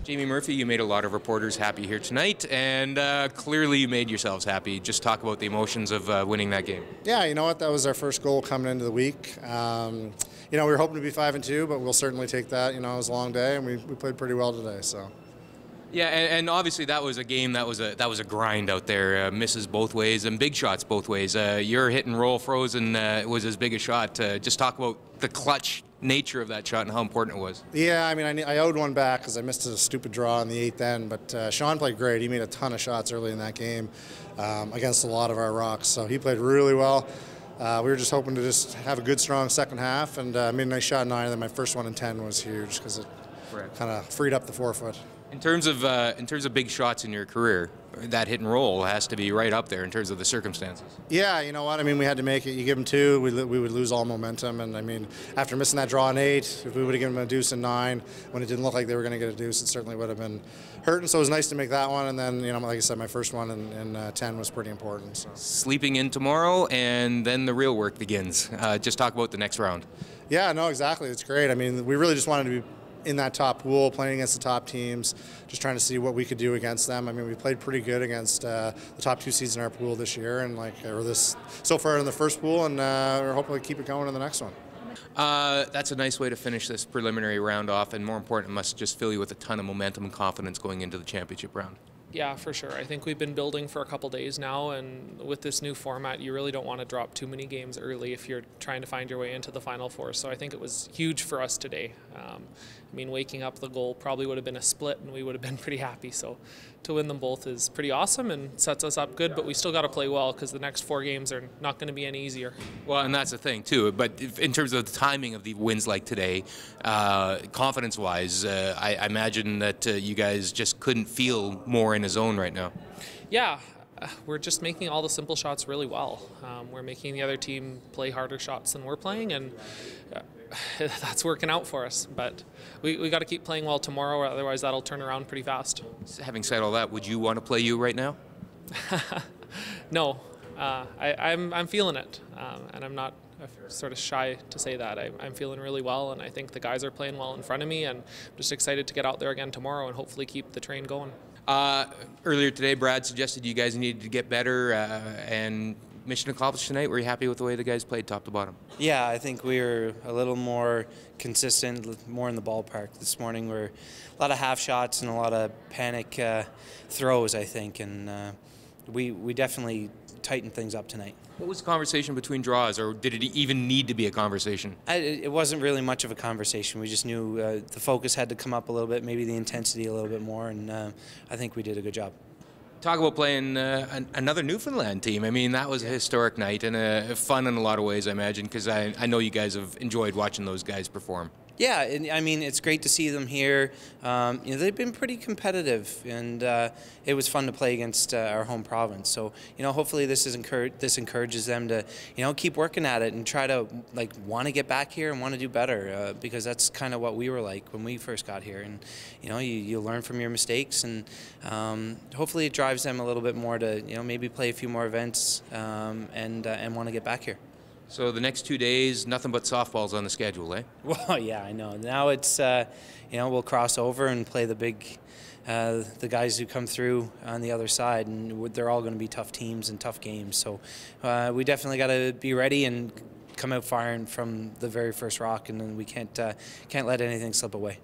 Jamie Murphy, you made a lot of reporters happy here tonight, and clearly you made yourselves happy. Just talk about the emotions of winning that game. Yeah, you know what? That was our first goal coming into the week. We were hoping to be 5-2, but we'll certainly take that. It was a long day, and we played pretty well today. So. Yeah, and obviously that was a game that was a grind out there. Misses both ways and big shots both ways. Your hit and roll frozen was as big a shot. Just talk about the clutch nature of that shot and how important it was. Yeah, I owed one back because I missed a stupid draw in the 8th end, but Sean played great. He made a ton of shots early in that game against a lot of our rocks, so he played really well. We were just hoping to just have a good, strong second half, and made a nice shot 9, and then my first one in 10 was huge because it kind of freed up the forefoot. In terms of big shots in your career, that hit and roll has to be right up there in terms of the circumstances. Yeah, you know what? We had to make it. You give them 2, we would lose all momentum. And after missing that draw in 8, if we would have given them a deuce in 9, when it didn't look like they were going to get a deuce, it certainly would have been hurting. So it was nice to make that one. And then, like I said, my first one in 10 was pretty important. So. Sleeping in tomorrow, and then the real work begins. Just talk about the next round. Yeah, no, exactly. It's great. We really just wanted to be in that top pool, playing against the top teams, just trying to see what we could do against them. We played pretty good against the top 2 seeds in our pool this year, and so far in the first pool, and we're hoping to keep it going in the next one. That's a nice way to finish this preliminary round off, and more important, it must just fill you with a ton of momentum and confidence going into the championship round. Yeah, for sure. I think we've been building for a couple days now, and with this new format, you really don't want to drop too many games early if you're trying to find your way into the Final Four. So I think it was huge for us today. Waking up, the goal probably would have been a split, and we would have been pretty happy. So to win them both is pretty awesome and sets us up good, but we still got to play well because the next 4 games are not going to be any easier. Well, and that's the thing, too. But in terms of the timing of the wins like today, confidence-wise, I imagine that you guys just couldn't feel more in a zone right now. Yeah. We're just making all the simple shots really well. We're making the other team play harder shots than we're playing, and that's working out for us. But we got to keep playing well tomorrow, or otherwise that'll turn around pretty fast. Having said all that, would you want to play you right now? No, I'm feeling it, and I'm not sort of shy to say that. I'm feeling really well, and I think the guys are playing well in front of me, and I'm just excited to get out there again tomorrow and hopefully keep the train going. Earlier today, Brad suggested you guys needed to get better, and mission accomplished tonight. Were you happy with the way the guys played top to bottom? Yeah, I think we were a little more consistent, more in the ballpark. This morning were a lot of half shots and a lot of panic throws, I think, and we definitely tightened things up tonight. What was the conversation between draws, or did it even need to be a conversation? It wasn't really much of a conversation. We just knew the focus had to come up a little bit, maybe the intensity a little bit more, and I think we did a good job. Talk about playing another Newfoundland team. That was a historic night and fun in a lot of ways, I imagine, because I know you guys have enjoyed watching those guys perform. Yeah, it's great to see them here. They've been pretty competitive, and it was fun to play against our home province. So, hopefully this encourages them to, keep working at it and try to want to get back here and want to do better, because that's kind of what we were like when we first got here. And you learn from your mistakes, and hopefully it drives them a little bit more to maybe play a few more events and want to get back here. So the next 2 days, nothing but softballs on the schedule, eh? Well, yeah, I know. Now it's, we'll cross over and play the guys who come through on the other side, and they're all going to be tough teams and tough games. So we definitely got to be ready and come out firing from the very first rock, and then we can't let anything slip away.